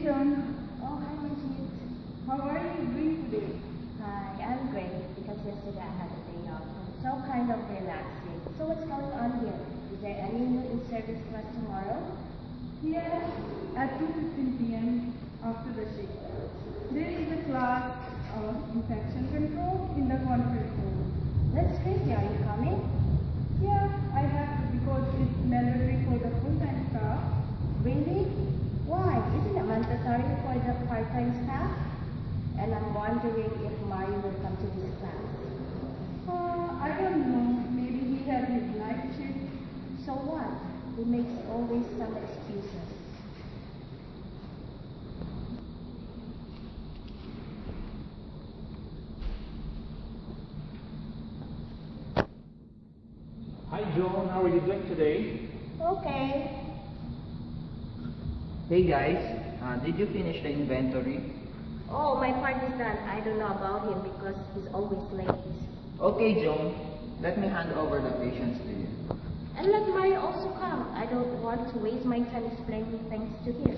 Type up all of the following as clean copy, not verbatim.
John. Oh, hi, Manjeet. How are you doing today? Hi, I'm great because yesterday I had a day off. So kind of relaxing. So what's going on here? Is there any new in-service class tomorrow? Yes, at 2:15 p.m. after the shift. There is a class on infection control in the conference room. That's crazy. Are you coming? Yeah, I have to because it's mandatory for the full-time staff. Really? Why? Isn't it mandatory for the part-time staff? And I'm wondering if Mario will come to this class. I don't know. Maybe he has his night shift. So what? He makes always some excuses. Hi Joan, how are you doing today? Okay. Hey guys, did you finish the inventory? Oh, my part is done. I don't know about him because he's always late. Okay Joan, let me hand over the patients to you. And let Mario also come. I don't want to waste my time explaining things to him.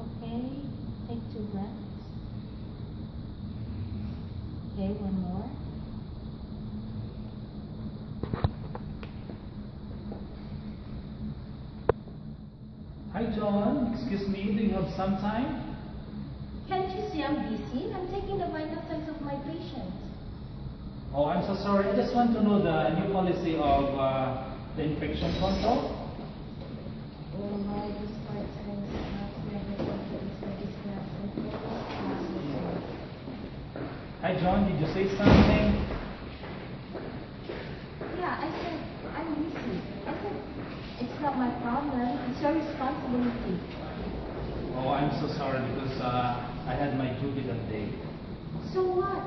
Okay, take 2 breaths. Okay, one more. Hi John, excuse me, do you have some time? Can't you see I'm busy? I'm taking the vital signs of my patients. Oh, I'm so sorry, I just want to know the new policy of the infection control. Hi John, did you say something? Yeah, I said, I'm busy. I said, it's not my problem. It's your responsibility. Oh, I'm so sorry because I had my duty that day. So what?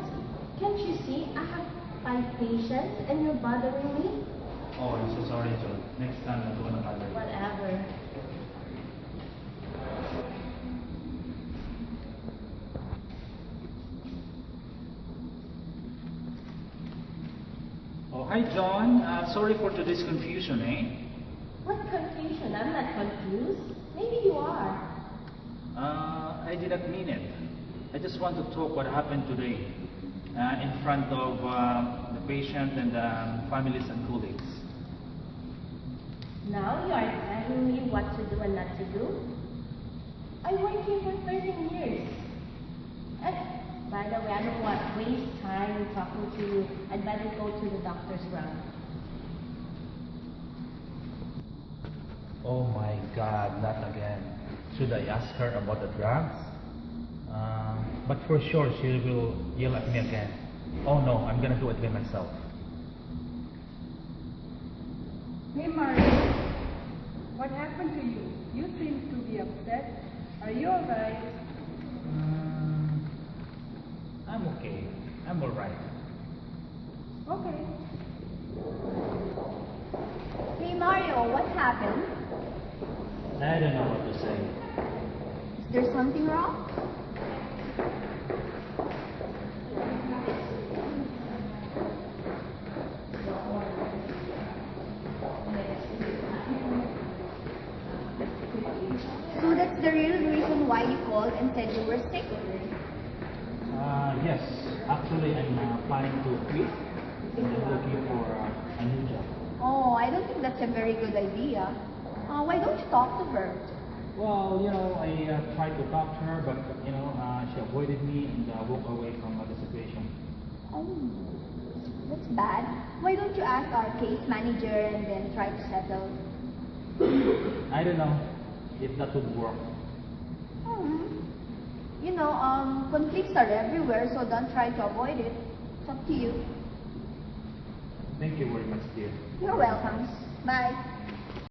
Can't you see I have 5 patients and you're bothering me? Oh, I'm so sorry John. Next time I'm gonna bother you. Whatever. Oh, hi John, sorry for today's confusion, eh? What confusion? I'm not confused. Maybe you are. I did not mean it. I just want to talk what happened today in front of the patient and families and colleagues. Now you are telling me what to do and not to do? I worked here for 13 years. And by the way, I don't want to waste time talking to you. I'd better go to the doctor's round. Oh my God, not again. Should I ask her about the drugs? But for sure she will yell at me again. Oh no, I'm gonna do it by myself. Hey Mario, what happened to you? You seem to be upset. Are you alright? I'm okay. I'm alright. Okay. Hey Mario, what happened? I don't know what to say. Is there something wrong? So that's the real reason why you called and said you were sick? Yes, actually I'm planning to quit and I'm looking for a new job. Oh, I don't think that's a very good idea. Why don't you talk to her? Well, I tried to talk to her, but she avoided me and walked away from the situation. Oh, that's bad. Why don't you ask our case manager and then try to settle? I don't know if that would work. Conflicts are everywhere, so don't try to avoid it. It's up to you. Thank you very much, dear. You're welcome. Bye.